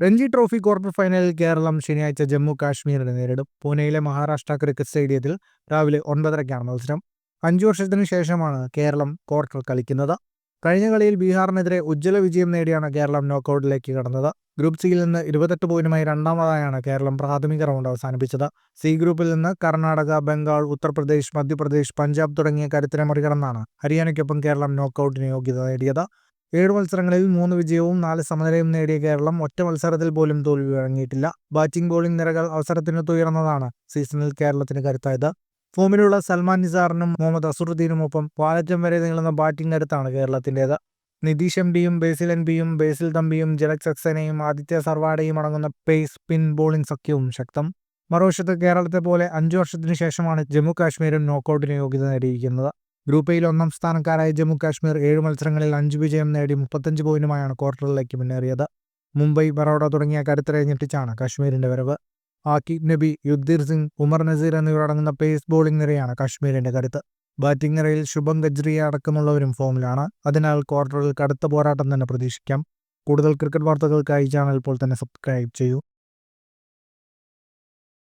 Ranji trophy quarter ഫൈനലിൽ കേരളം ശനിയാഴ്ച ജമ്മു കാശ്മീരിനെ നേരിടും. പൂനെയിലെ മഹാരാഷ്ട്ര ക്രിക്കറ്റ് സ്റ്റേഡിയത്തിൽ രാവിലെ 9:30-ക്കാണ് മത്സരം. 5 വർഷത്തിനു ശേഷമാണ് കേരളം ക്വാർട്ടർ കളിക്കുന്നത്. കഴിഞ്ഞ കളിയിൽ ബീഹാറിനെതിരെ ഉജ്ജ്വല വിജയം നേടിയാണ് കേരളം നോക്കൌട്ടിലേക്ക് കടന്നത്. ഗ്രൂപ്പ് സിയിൽ നിന്ന് 28 പോയിന്റുമായി രണ്ടാമതായാണ് കേരളം പ്രാഥമിക റൗണ്ട് അവസാനിപ്പിച്ചത്. സി ഗ്രൂപ്പിൽ നിന്ന് കർണാടക, ബംഗാൾ, ഉത്തർപ്രദേശ്, മധ്യപ്രദേശ്, പഞ്ചാബ് തുടങ്ങിയ കരുത്തിനെ മറികടന്നാണ് ഹരിയാനയ്ക്കൊപ്പം കേരളം നോക്കൌട്ടിന് യോഗ്യത നേടിയത്. 7 മത്സരങ്ങളിൽ 3 വിജയവും 4 സമനിലയും നേടിയ കേരളം ഒറ്റ മത്സരത്തിൽ പോലും തോൽവി വഴങ്ങിയിട്ടില്ല. ബാറ്റിംഗ് ബോളിംഗ് നിരകൾ അവസരത്തിനൊത്തുയർന്നതാണ് സീസണിൽ കേരളത്തിന് കരുത്തായത്. ഫോമിലുള്ള സൽമാൻ നിസാറിനും മുഹമ്മദ് അസറുദ്ദീനുമൊപ്പം വാലറ്റം വരെ നീളുന്ന ബാറ്റിംഗ് കരുത്താണ് കേരളത്തിൻ്റേത്. നിതീഷ് എംഡിയും ബേസിൽ എൻബിയും ബേസിൽ തമ്പിയും ജലക് സക്സേനയും ആദിത്യ സർവാഡയും അടങ്ങുന്ന പേസ് സ്പിൻ ബോളിംഗ് സഖ്യവും ശക്തം. മറുവശത്ത് കേരളത്തെ പോലെ 5 വർഷത്തിനു ശേഷമാണ് ജമ്മു കാശ്മീരും നോക്കൌട്ടിന് യോഗ്യത നേടിയിരിക്കുന്നത്. ഗ്രൂപ്പ് എയിൽ 1-ാം സ്ഥാനക്കാരായ ജമ്മു കാശ്മീർ 7 മത്സരങ്ങളിൽ 5 വിജയം നേടി 35 പോയിന്റുമായാണ് ക്വാർട്ടറിലേക്ക് മുന്നേറിയത്. മുംബൈ, ബറോഡ തുടങ്ങിയ കരുത്തരെ ഞെട്ടിച്ചാണ് കാശ്മീരിന്റെ വരവ്. ആക്കിബ് നബി, യുദ്ധീർ സിംഗ്, ഉമർ നസീർ എന്നിവരടങ്ങുന്ന പേസ് ബോളിംഗ് നിരയാണ് കാശ്മീരിന്റെ കരുത്ത്. ബാറ്റിംഗ് നിരയിൽ ശുഭം ഗജ്രിയ അടക്കമുള്ളവരും ഫോമിലാണ്. അതിനാൽ ക്വാർട്ടറിൽ കടുത്ത പോരാട്ടം തന്നെ പ്രതീക്ഷിക്കാം. കൂടുതൽ ക്രിക്കറ്റ് വാർത്തകൾക്കായി ചാനൽ ഇപ്പോൾ തന്നെ സബ്സ്ക്രൈബ് ചെയ്യൂ.